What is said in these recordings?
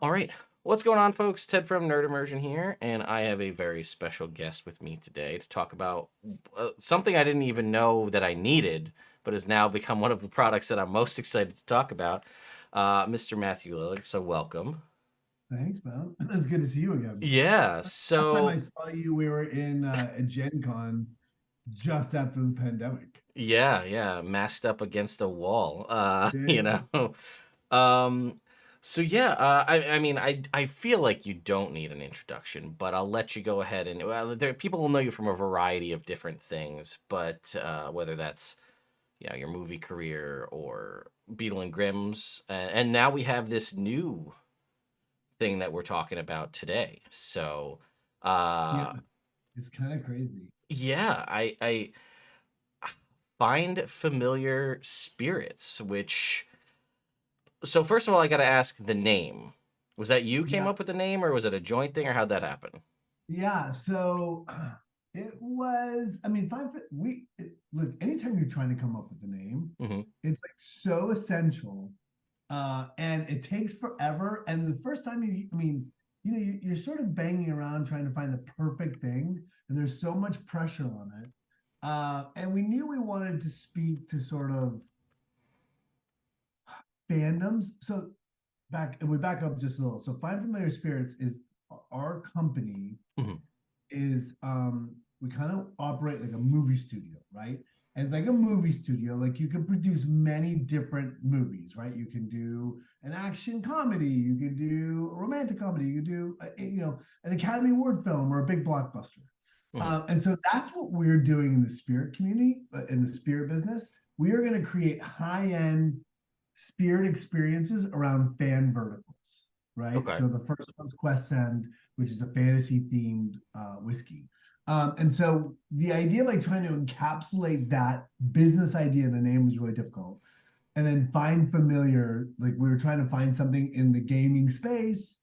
All right. What's going on, folks? Ted from Immersion here, and I have a very special guest with me today to talk about something I didn't even know that I needed, but has now become one of the products that I'm most excited to talk about, Mr. Matthew Lillard. So, welcome. Thanks, man. It's good to see you again. Yeah. Last time So, I saw you, we were in a Gen Con just after the pandemic. yeah, masked up against a wall. Yeah. Um, I mean, I feel like you don't need an introduction, but I'll let you go ahead and people will know you from a variety of different things, but whether that's your movie career or Beetle and Grimm's, and now we have this new thing that we're talking about today. So, Yeah, uh, it's kind of crazy. yeah, I find familiar spirits, which so first of all, I got to ask the name. Was that you came Yeah. up with the name, or was it a joint thing, or how'd that happen? Yeah. So it was, I mean, look, anytime you're trying to come up with a name, Hmm. it's like so essential. And it takes forever. And the first time I mean, you're sort of banging around trying to find the perfect thing, and there's so much pressure on it. And we knew we wanted to speak to sort of fandoms. So if we back up just a little, so Find Familiar Spirits is our company Hmm. is we kind of operate like a movie studio, right? And like a movie studio, like you can produce many different movies, right? You can do an action comedy, you can do a romantic comedy, you can do an Academy Award film or a big blockbuster. Hmm. And so that's what we're doing in the spirit community, in the spirit business. We are going to create high end spirit experiences around fan verticals, right? Okay. So the first one's Quest Send, which is a fantasy themed whiskey. And so the idea of like trying to encapsulate that business idea in a name was really difficult. And then Find Familiar, like we were trying to find something in the gaming space,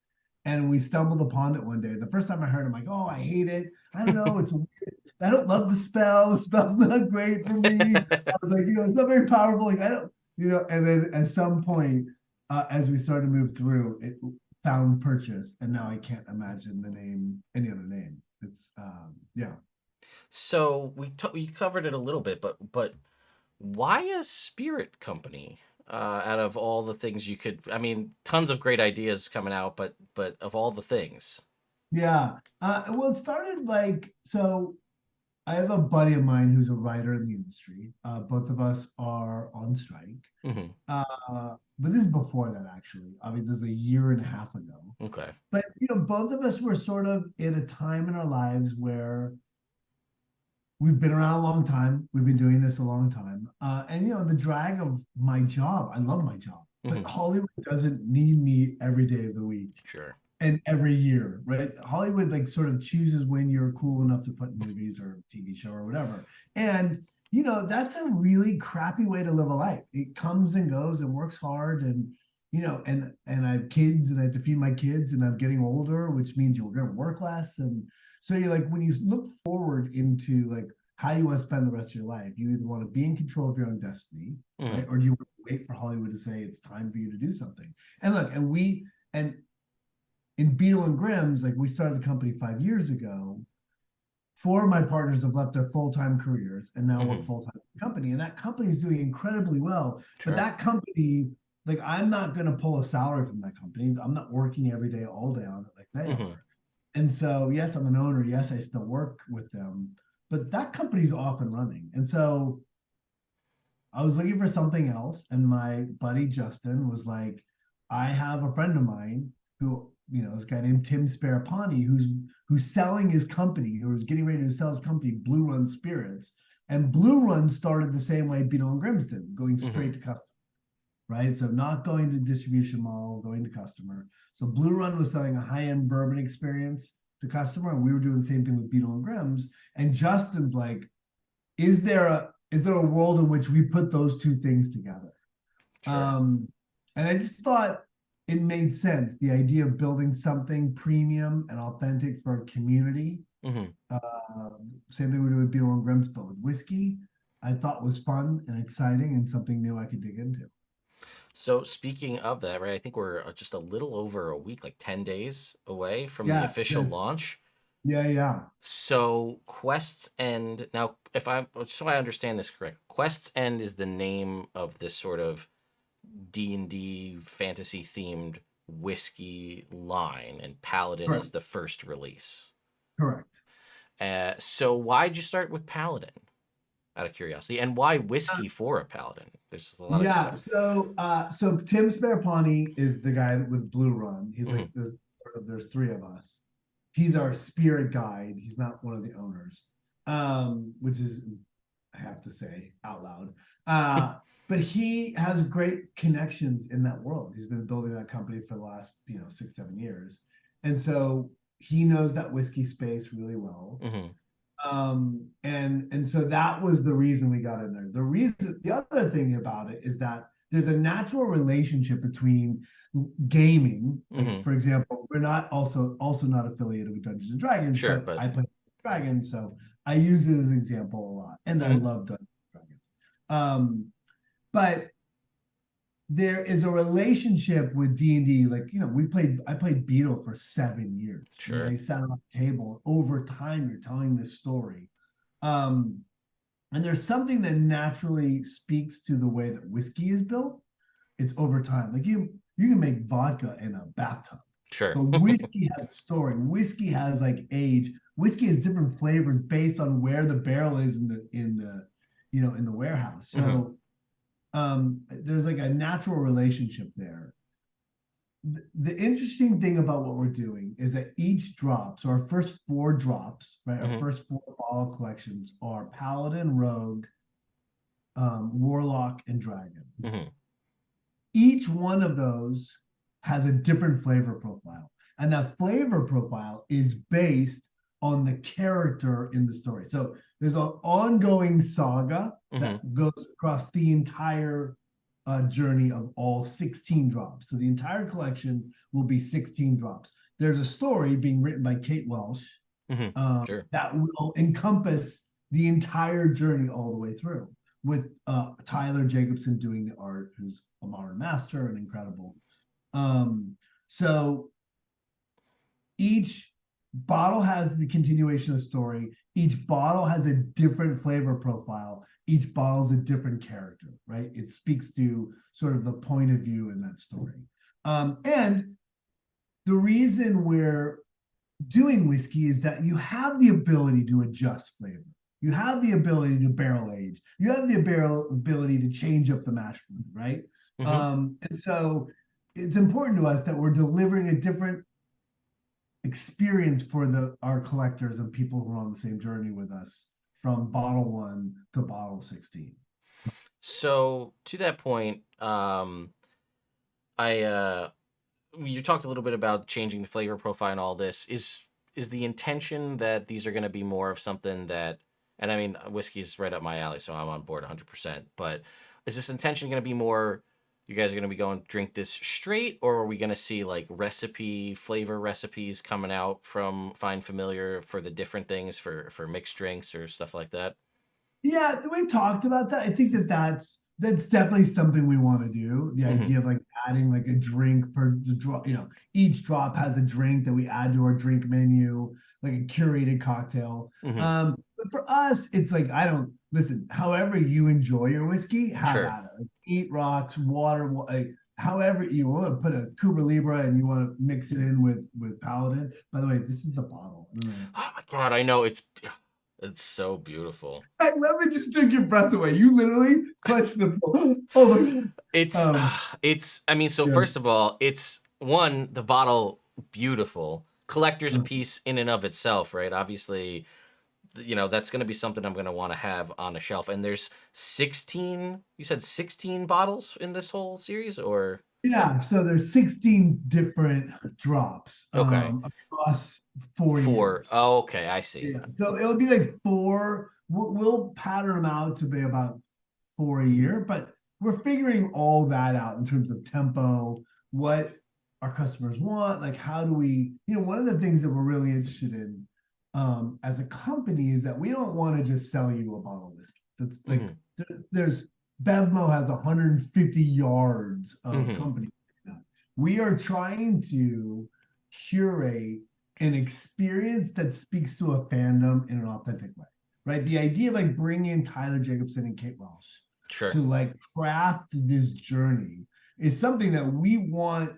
and we stumbled upon it one day. The first time I heard it, I'm like, oh, I hate it. I don't know. It's weird. I don't love the spell. The spell's not great for me. I was like, it's not very powerful. Like, I don't, and then at some point, as we started to move through, it found purchase. And now I can't imagine the name, any other name. It's, yeah. So we covered it a little bit, but why a spirit company? Out of all the things you could, I mean, tons of great ideas coming out, but of all the things. Yeah. Well, it started like, so I have a buddy of mine who's a writer in the industry. Both of us are on strike. Hmm. But this is before that, actually. I mean, this is a year and a half ago. Okay. But both of us were sort of in a time in our lives where we've been around a long time. We've been doing this a long time. And the drag of my job, I love my job, but Hmm. Hollywood doesn't need me every day of the week Sure. and every year, right? Hollywood like sort of chooses when you're cool enough to put in movies or TV show or whatever. And that's a really crappy way to live a life. It comes and goes and works hard and and I have kids and I have to feed my kids and I'm getting older, which means you're gonna work less. And so you like when you look forward into like how you want to spend the rest of your life, you either want to be in control of your own destiny, Hmm. right? Or do you want to wait for Hollywood to say it's time for you to do something? And look, and in Beetle and Grimm's, like we started the company 5 years ago. Four of my partners have left their full-time careers and now work Hmm. full-time in the company. And that company is doing incredibly well. But Sure. that company, like I'm not going to pull a salary from that company. I'm not working every day, all day on it like they Hmm. are. And so, yes, I'm an owner. Yes, I still work with them, but that company's off and running. And so I was looking for something else, and my buddy Justin was like, "I have a friend of mine who, this guy named Tim Sparapani, who's selling his company, who's getting ready to sell his company, Blue Run Spirits, and Blue Run started the same way Beetle and Grimm's did, going Hmm. straight to customer, right? So not going to distribution model, going to customer. So Blue Run was selling a high-end bourbon experience to customer, and we were doing the same thing with Beetle and Grimm's. And Justin's like, is there a world in which we put those two things together? Sure. Um, and I just thought it made sense. The idea of building something premium and authentic for a community. Hmm. Uh, Same thing we do with Beer and Grimm's, but with whiskey, I thought was fun and exciting and something new I could dig into. So speaking of that, right? I think we're just a little over a week, like 10 days away from the Yeah, official yes. launch. Yeah, yeah. So quests end now. If I so I understand this correct, quests end is the name of this sort of D&D fantasy themed whiskey line, and Paladin Correct. is the first release. Correct. So why'd you start with Paladin? Out of curiosity, and why whiskey for a Paladin? There's a lot of Yeah, so Tim Sparapani is the guy with Blue Run. He's Mhm. like there's three of us. He's our spirit guide. He's not one of the owners, which is I have to say out loud. But he has great connections in that world. He's been building that company for the last 6-7 years, and so he knows that whiskey space really well. Mhm. And so that was the reason we got in there. The other thing about it is that there's a natural relationship between gaming. Like, Mhm. for example, we're not also not affiliated with Dungeons and Dragons, Sure, but but I play Dragons, so I use it as an example a lot, and I mhm. love Dungeons and Dragons. But there is a relationship with D&D. Like, I played Beetle for 7 years. I mean, Sure. I sat on a table. Over time, you're telling this story. Um, and there's something that naturally speaks to the way that whiskey is built. It's over time. Like, you can make vodka in a bathtub, Sure. but whiskey has a story. Whiskey has like age. Whiskey has different flavors based on where the barrel is in the warehouse. Mhm. So there's like a natural relationship there. The interesting thing about what we're doing is that each drop, so our first four drops, right, our Mhm. first four bottle collections are Paladin, Rogue, Warlock, and Dragon. Mhm. Each one of those has a different flavor profile. And that flavor profile is based on the character in the story. So there's an ongoing saga Mhm. that goes across the entire journey of all 16 drops. So the entire collection will be 16 drops. There's a story being written by Kate Welsh Mhm. Sure. that will encompass the entire journey all the way through, with Tyler Jacobson doing the art, who's a modern master and incredible. So each bottle has the continuation of the story. Each bottle has a different flavor profile. Each bottle is a different character, right? It speaks to sort of the point of view in that story. And the reason we're doing whiskey is that you have the ability to adjust flavor. You have the ability to barrel age. You have the ability to change up the mash bill, right? Mhm. And so it's important to us that we're delivering a different experience for our collectors and people who are on the same journey with us from bottle one to bottle 16. So to that point, I you talked a little bit about changing the flavor profile and all this. Is the intention that these are going to be more of something that, and I mean, whiskey's right up my alley, so I'm on board 100%. But is this intention going to be more? You guys are going to be going drink this straight, or are we going to see like flavor recipes coming out from Find Familiar for the different things for mixed drinks or stuff like that? Yeah, we've talked about that. I think that's definitely something we want to do. The Mm-hmm. idea of like adding like a drink per drop, each drop has a drink that we add to our drink menu, like a curated cocktail. Mm-hmm. But for us, it's like I don't listen. However you enjoy your whiskey, have Sure. at it. Like, eat rocks, water, like, however you want to put a Cuba Libre and you want to mix it in with Paladin. By the way, this is the bottle. I don't know. Oh my god, I know it's so beautiful. I love it. Just took your breath away. You literally clutched the phone. Oh my god. It's Um, I mean, so yeah. first of all, it's one, the bottle, beautiful. Collector's a piece in and of itself, right? Obviously, that's going to be something I'm going to want to have on a shelf. And there's 16, you said 16 bottles in this whole series, or Yeah. So there's 16 different drops okay. across 4 years. Oh, okay, I see. Yeah. So it'll be like four. We'll pattern them out to be about four a year, but we're figuring all that out in terms of tempo, what our customers want, like how do we, one of the things that we're really interested in as a company is that we don't want to just sell you a bottle of whiskey. That's like Hmm. there's Bevmo has 150 yards of Hmm. company. We are trying to curate an experience that speaks to a fandom in an authentic way, right? The idea of like bringing in Tyler Jacobson and Kate Welsh Sure. to like craft this journey is something that we want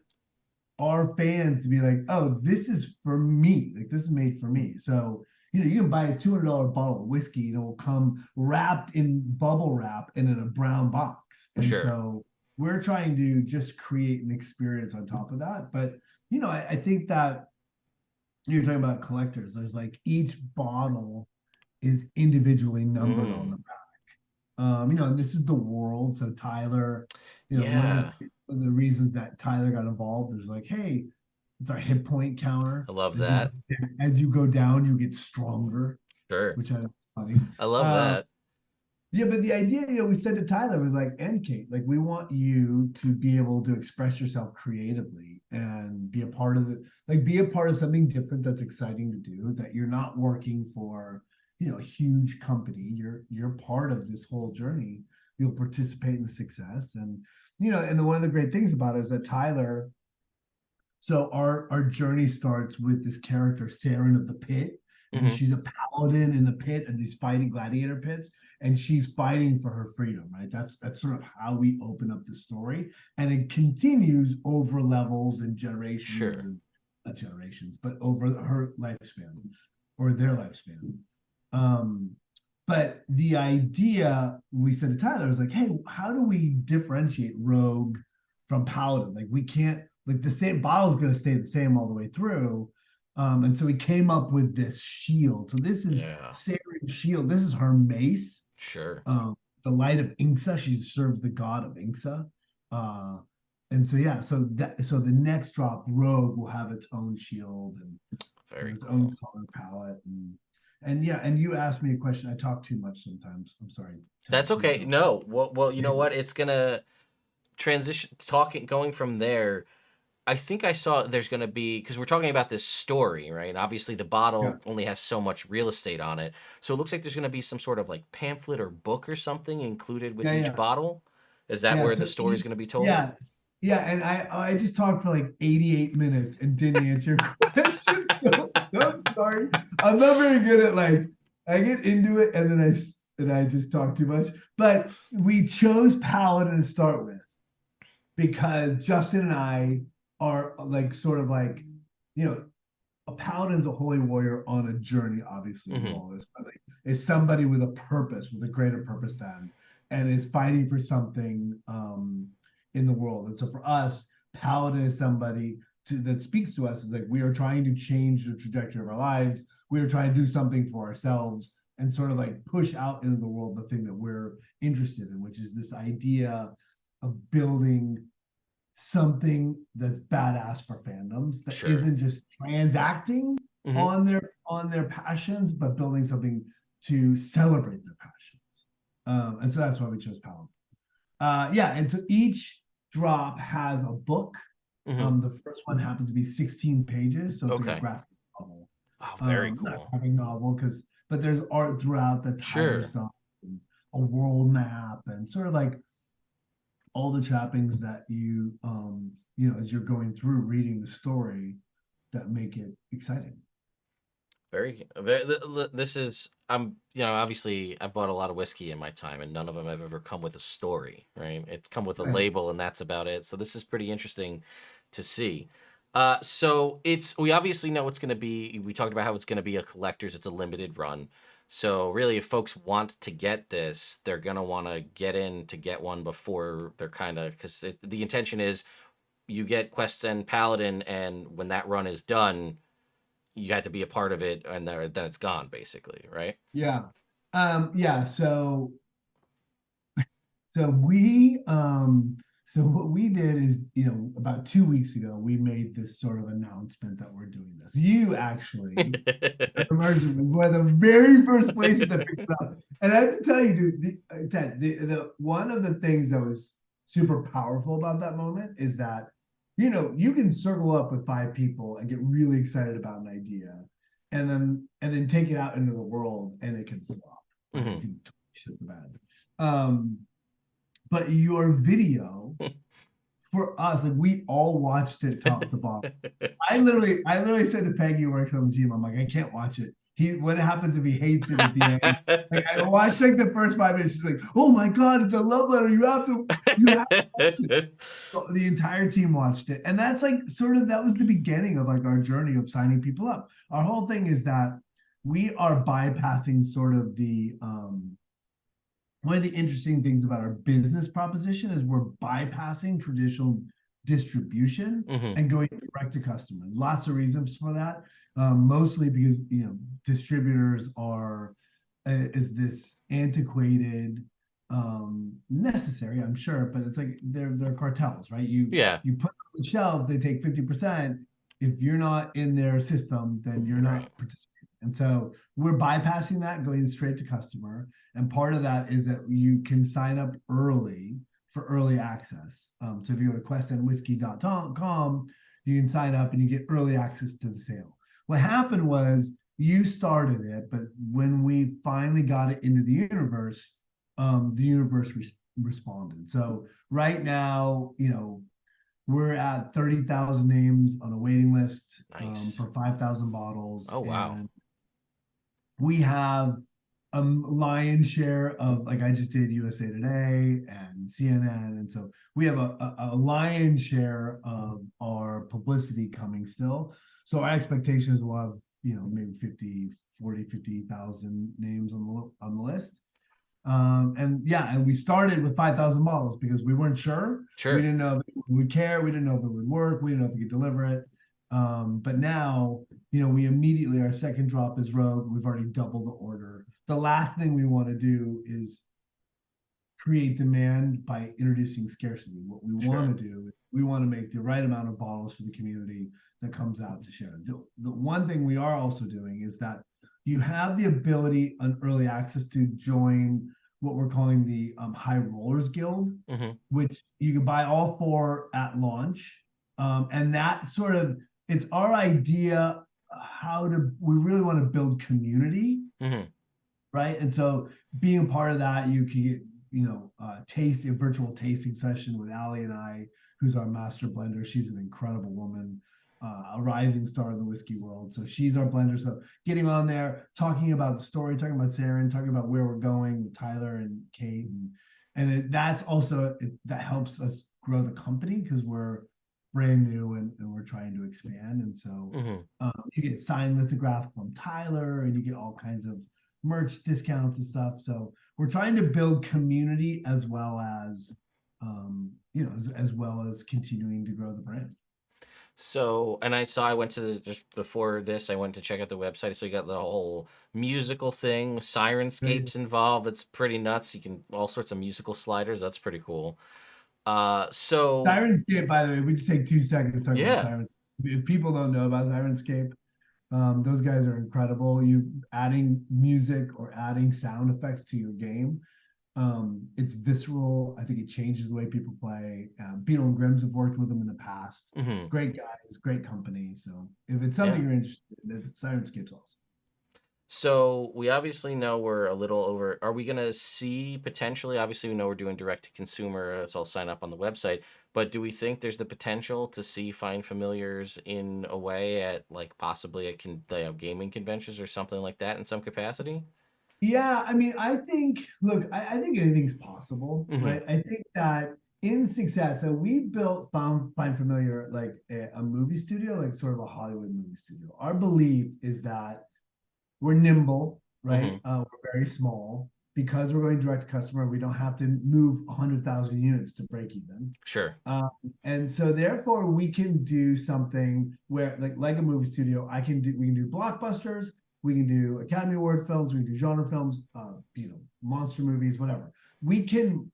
our fans to be like, oh, this is for me. Like this is made for me. So, you can buy a $200 bottle of whiskey and it will come wrapped in bubble wrap and in a brown box. And Sure. so we're trying to just create an experience on top of that. But, I think that you're talking about collectors. There's like each bottle is individually numbered on Mm. the back. And this is the world. So Tyler, Yeah. one of the reasons that Tyler got involved is like, hey, it's our hit point counter. I love As you that. as you go down, you get stronger, Sure. which I think is funny. I love Um, that. yeah, but the idea, we said to Tyler was like, and Kate, like we want you to be able to express yourself creatively and be a part of be a part of something different that's exciting to do, that you're not working for, a huge company. You're part of this whole journey. You'll participate in the success. And one of the great things about it is that Tyler, so our journey starts with this character, Saren of the Pit, and Hmm. she's a paladin in the pit of these fighting gladiator pits, and she's fighting for her freedom, right? That's sort of how we open up the story, and it continues over levels and generations Sure. and not generations, but over her lifespan or their lifespan. Um, but the idea we said to Tyler was like, hey, how do we differentiate Rogue from Paladin? Like we can't, like the same bottle is going to stay the same all the way through. And so we came up with this shield. So this is Yeah. Saren's shield. This is her mace. Sure. The light of Inxa. She serves the god of Inxa. Uh, and so yeah, so the next drop, Rogue, will have its own shield and Very its own cool. color palette. And yeah, and you asked me a question. I talk too much sometimes. I'm sorry, Ted. That's okay. No. Well, you know what? It's gonna transition talking going from there. I think I saw there's going to be, because we're talking about this story, right? And obviously the Yeah, bottle only has so much real estate on it. So it looks like there's going to be some sort of like pamphlet or book or something included with yeah, each yeah. bottle. Is that Yeah, where the so story is going to be told? yeah, yeah, and I just talked for like 88 minutes and didn't answer your question. So sorry. I'm not very good at like I get into it and then I just talk too much. But we chose Paladin to start with because Justin and I are like sort of like, you know, a paladin's a holy warrior on a journey, obviously, with Hmm. all this, but like is somebody with a purpose, with a greater purpose than, and is fighting for something in the world. And so for us, paladin is somebody that speaks to us is like we are trying to change the trajectory of our lives. We are trying to do something for ourselves and sort of like push out into the world the thing that we're interested in, which is this idea of building something that's badass for fandoms that Sure. isn't just transacting Hmm. on their passions, but building something to celebrate their passions. And so that's why we chose Paladin. Yeah, and so each drop has a book. Hmm. The first one happens to be 16 pages, so it's like a Okay. graphic novel. Oh, very Not cool. graphic novel but there's art throughout that Tyler's Sure. done, a world map, and sort of like all the trappings that as you're going through reading the story that make it exciting. This is, obviously I've bought a lot of whiskey in my time and none of them have ever come with a story, right? It's come with a Right. label and that's about it. So this is pretty interesting to see. So we obviously know it's going to be, we talked about how it's going to be a collector's, it's a limited run. So really, if folks want to get this, they're going to want to get in to get one before they're kind of, because the intention is you get Quests and Paladin, and when that run is done, you had to be a part of it, and then it's gone, basically, right? Yeah. Yeah. So what we did is, about 2 weeks ago, we made this sort of announcement that we're doing this. You actually, Immersion was one of the very first places that picked it up. And I have to tell you, dude, Ted, the one of the things that was super powerful about that moment is that, you can circle up with five people and get really excited about an idea and then take it out into the world and it can flop, right? It Hmm. can totally shit the bed. Um, but your video for us, like we all watched it top to bottom. I literally said to Peggy, who works on the team, I'm like, I can't watch it. What happens if he hates it at the end? Like I watched like the first 5 minutes. She's like, oh my god, it's a love letter. You have to watch it. So the entire team watched it, and that's like sort of that was the beginning of like our journey of signing people up. Our whole thing is that we are bypassing sort of the one of the interesting things about our business proposition is we're bypassing traditional distribution Hmm. and going direct to customer. Lots of reasons for that. Mostly because distributors are is this antiquated, necessary, I'm sure, but it's like they're cartels, right? You Yeah. you put on the shelves, they take 50%. If you're not in their system, then you're Right. not participating. And so we're bypassing that, going straight to customer. And part of that is that you can sign up early for early access. So if you go to questandwhiskey.com, you can sign up and you get early access to the sale. What happened was you started it, but when we finally got it into the universe responded. So right now, we're at 30,000 names on a waiting list Nice. for 5,000 bottles. Oh, wow. And we have a lion's share of, like I just did USA Today and CNN. And so we have a lion's share of our publicity coming still. So our expectations will have, maybe 50, 40, 50,000 names on the list. And we started with 5,000 models because we weren't sure. We Sure. didn't know if we would care. We didn't know if it would work. We didn't know if we could deliver it. But now, we immediately, our second drop is Rogue. We've already doubled the order. The last thing we want to do is create demand by introducing scarcity. What we Sure. want to do is we want to make the right amount of bottles for the community that comes out to share. The one thing we are also doing is that you have the ability on early access to join what we're calling the High Rollers Guild, Hmm. which you can buy all four at launch. And that sort of, it's our idea we really want to build community, Hmm. right? And so being a part of that, you can get, taste a virtual tasting session with Ali and I, who's our master blender. She's an incredible woman, a rising star in the whiskey world. So she's our blender. So getting on there, talking about the story, talking about Siren, talking about where we're going with Tyler and Kate, that's also that helps us grow the company because we're brand new and we're trying to expand. And so Hmm. you get signed lithograph from Tyler, and you get all kinds of merch discounts and stuff. So we're trying to build community as well as as well as continuing to grow the brand. So, and I went to just before this, I went to check out the website. So you got the whole musical thing, SirenScapes involved. That's pretty nuts. You can all sorts of musical sliders. That's pretty cool. So SirenScape, by the way, we just take 2 seconds to talk about yeah, Sirens. If people don't know about SirenScape, those guys are incredible. You adding music or adding sound effects to your game, it's visceral. I think it changes the way people play. Beano and Grimm's have worked with them in the past. hmm, Great guys, great company. So if it's something yeah. you're interested in, it's SirenScape's awesome. So we obviously know we're a little over. Are we gonna see potentially? Obviously, we know we're doing direct to consumer. It's all sign up on the website. But do we think there's the potential to see Find Familiars in a way at like possibly at gaming conventions or something like that in some capacity? Yeah, I mean, I think anything's possible, Hmm. right? I think that in success, so we built Find Familiar like a movie studio, like sort of a Hollywood movie studio. Our belief is that we're nimble, Hmm. right? We're very small because we're going direct to customer. We don't have to move 100,000 units to break even. Sure. Um, and so therefore we can do something where like a movie studio, we can do blockbusters, we can do Academy Award films, we can do genre films, monster movies, whatever. We can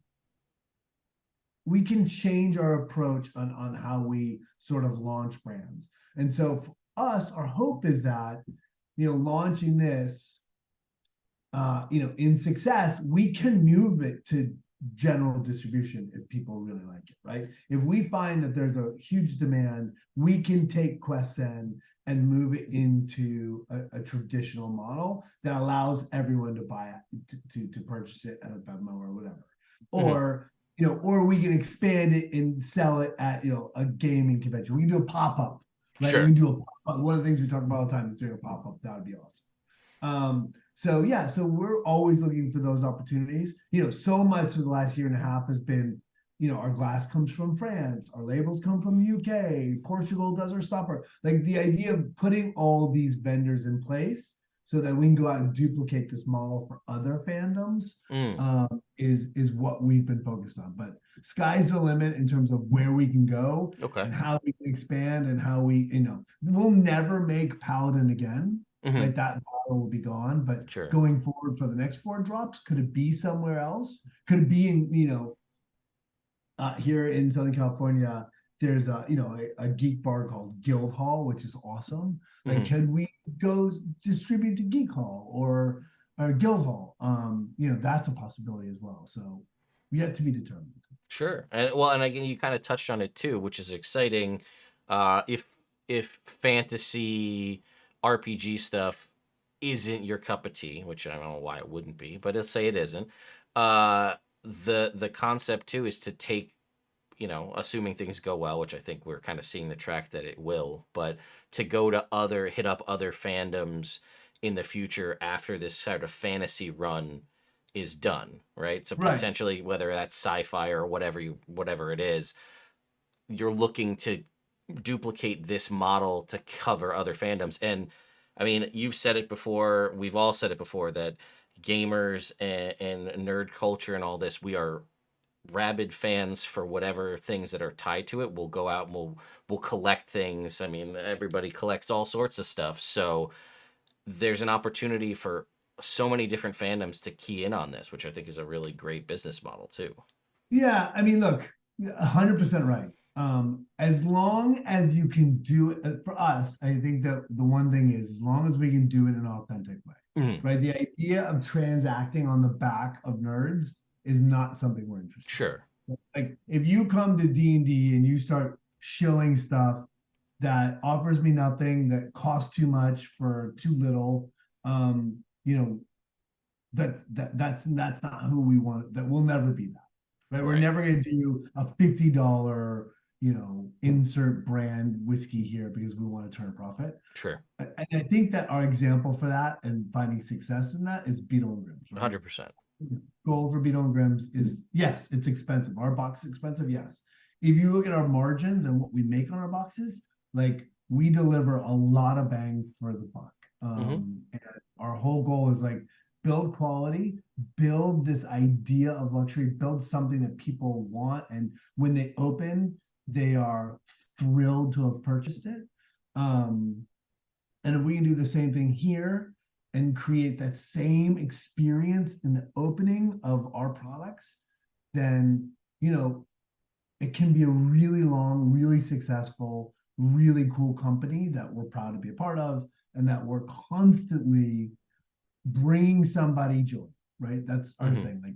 change our approach on how we sort of launch brands. And so for us, our hope is that, launching this in success, we can move it to general distribution if people really like it, right? If we find that there's a huge demand, we can take Questsend and move it into a traditional model that allows everyone to buy it, to purchase it at a Venmo or whatever. Hmm. Or or we can expand it and sell it at, a gaming convention. We can do a pop-up, right? We Sure. can do a pop-up. One of the things we talk about all the time is doing a pop-up. That would be awesome. So yeah, so we're always looking for those opportunities. So much of the last year and a half has been, our glass comes from France, our labels come from the UK, Portugal does our stopper. Like the idea of putting all these vendors in place so that we can go out and duplicate this model for other fandoms Mm, is what we've been focused on. But sky's the limit in terms of where we can go okay. and how we can expand and how we'll never make Paladin again, Hmm. right? That model will be gone. But Sure. going forward for the next 4 drops, could it be somewhere else? Could it be in, here in Southern California, there's a geek bar called Guild Hall, which is awesome. Like, Hmm. can we go distribute to Geek Hall or Guild Hall? That's a possibility as well. So yet to be determined. Sure. And well, and again, you kind of touched on it too, which is exciting. If fantasy RPG stuff isn't your cup of tea, which I don't know why it wouldn't be, but let's say it isn't. The concept too is to take, assuming things go well, which I think we're kind of seeing the track that it will, but to go to hit up other fandoms in the future after this sort of fantasy run is done, right? So Right. potentially, whether that's sci-fi or whatever it is, you're looking to duplicate this model to cover other fandoms. And I mean, you've said it before, we've all said it before, that gamers and nerd culture and all this, we are rabid fans for whatever things that are tied to it. We'll go out and we'll collect things. I mean, everybody collects all sorts of stuff. So there's an opportunity for so many different fandoms to key in on this, which I think is a really great business model too. Yeah, I mean, look, 100% right. As long as you can do it for us, I think that the one thing is as long as we can do it in an authentic way, Mhm. right? The idea of transacting on the back of nerds is not something we're interested Sure. in. Like if you come to D&D and you start shilling stuff that offers me nothing, that costs too much for too little, um, you know, that's not who we want. That will never be that, right? We're Right. never going to do a $50, insert brand whiskey here because we want to turn a profit. Sure. And I think that our example for that and finding success in that is Beetle and Grimm's, right? 100%. Goal for Beetle and Grimm's is yes, it's expensive. Our box is expensive, yes. If you look at our margins and what we make on our boxes, like we deliver a lot of bang for the buck. Hmm. And our whole goal is like build quality, build this idea of luxury, build something that people want, and when they open, they are thrilled to have purchased it. Um, and if we can do the same thing here and create that same experience in the opening of our products, then, it can be a really long, really successful, really cool company that we're proud to be a part of and that we're constantly bringing somebody joy, right? That's our Hmm. thing. Like,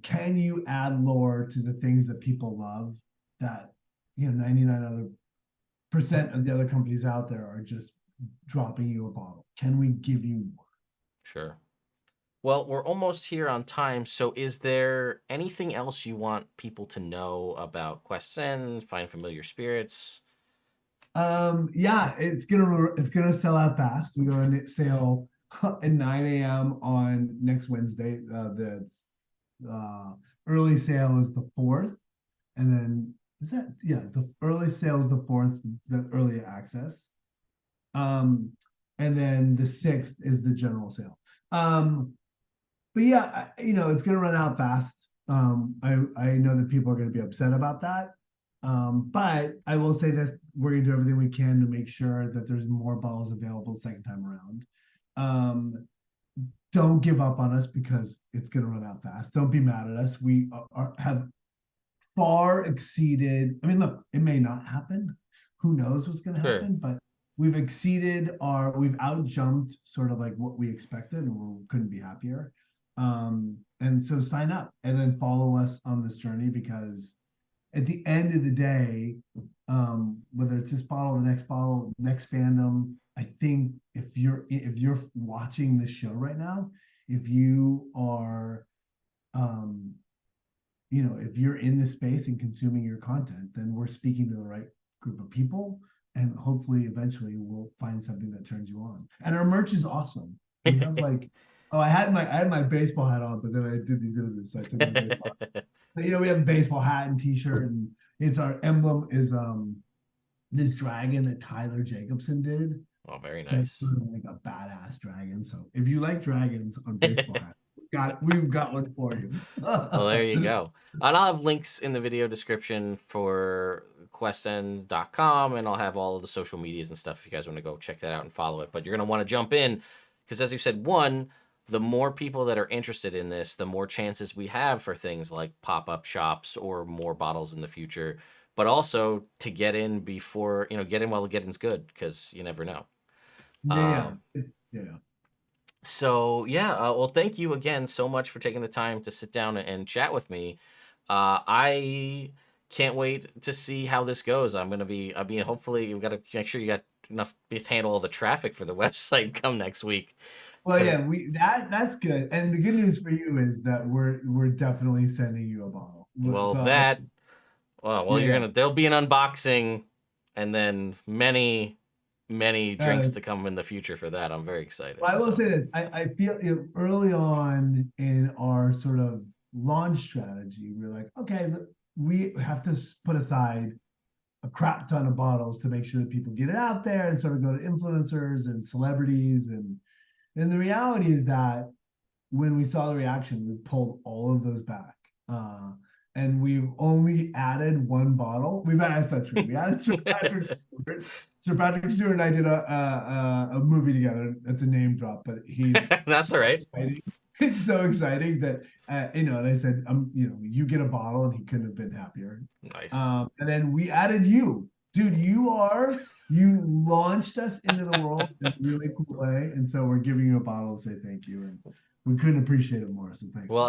can you add lore to the things that people love that, 99 other percent of the other companies out there are just dropping you a bottle. Can we give you more? Sure. Well, we're almost here on time. So, is there anything else you want people to know about Quest End, Find Familiar Spirits? Yeah, it's gonna sell out fast. We go on sale at 9 a.m. on next Wednesday. The uh, early sale is the 4th, and then is that the early sale is the 4th, the early access. Um, and then the 6th is the general sale. But yeah, it's going to run out fast. I know that people are going to be upset about that. But I will say this: we're going to do everything we can to make sure that there's more bottles available the second time around. Don't give up on us because it's going to run out fast. Don't be mad at us. We have far exceeded. I mean, look, it may not happen. Who knows what's going to Sure. happen? But we've out jumped sort of like what we expected, and we couldn't be happier. And so sign up and then follow us on this journey because at the end of the day, whether it's this bottle, next fandom, I think if you're watching this show right now, if you are um if you're in this space and consuming your content, then we're speaking to the right group of people, and hopefully eventually we'll find something that turns you on. And our merch is awesome. We have like, oh, I had my baseball hat on, but then I did these interviews, so I took my baseball hat. But we have a baseball hat and t-shirt, and it's our emblem is this dragon that Tyler Jacobson did. Oh, very That's nice. sort of like a badass dragon. So if you like dragons on baseball hat, we've got one for you. Well, there you go. And I'll have links in the video description for questends.com, and I'll have all of the social medias and stuff if you guys want to go check that out and follow it. But you're going to want to jump in because, as you said, one, the more people that are interested in this, the more chances we have for things like pop-up shops or more bottles in the future. But also to get in before, get in while the getting's good, because you never know. Yeah, Um, yeah. So yeah, well, thank you again so much for taking the time to sit down and chat with me. I can't wait to see how this goes. I mean, hopefully you've got to make sure you got enough to handle all the traffic for the website come next week. Well, Cause yeah, that's good. And the good news for you is that we're definitely sending you a bottle. well, So that, well, yeah, there'll be an unboxing and then many drinks to come in the future for that. I'm very excited. well, I will So. say this. I feel early on in our sort of launch strategy, we're like, okay, we have to put aside a crap ton of bottles to make sure that people get it out there and sort of go to influencers and celebrities. And the reality is that when we saw the reaction, we pulled all of those back. And we've only added one bottle. That's not true. We added Sir Patrick Stewart. Sir Patrick Stewart and I did a movie together. That's a name drop, but he's That's all right. exciting. It's so exciting that and I said, you get a bottle, and he couldn't have been happier. Nice. And then we added you, dude. You launched us into the world in a really cool way, and so we're giving you a bottle to say thank you, and we couldn't appreciate it more. So thanks. Well,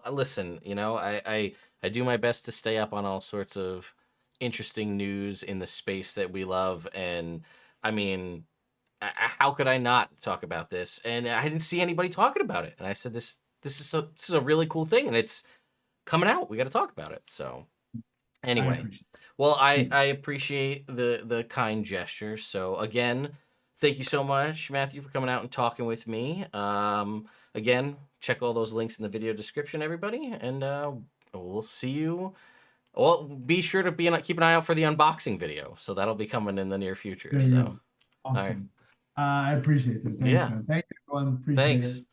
Man. listen, I do my best to stay up on all sorts of interesting news in the space that we love, and I mean, how could I not talk about this? And I didn't see anybody talking about it, and I said this is a really cool thing, and it's coming out. We got to talk about it. So I anyway, appreciate well, it. I appreciate the kind gesture. So again, thank you so much, Matthew, for coming out and talking with me. Again, check all those links in the video description, everybody, and we'll see you. Well, be sure to keep an eye out for the unboxing video. So that'll be coming in the near future. There you So, go. all right. Awesome. I appreciate it. Thanks, Yeah. man. Thank you, everyone. Appreciate Thanks. it.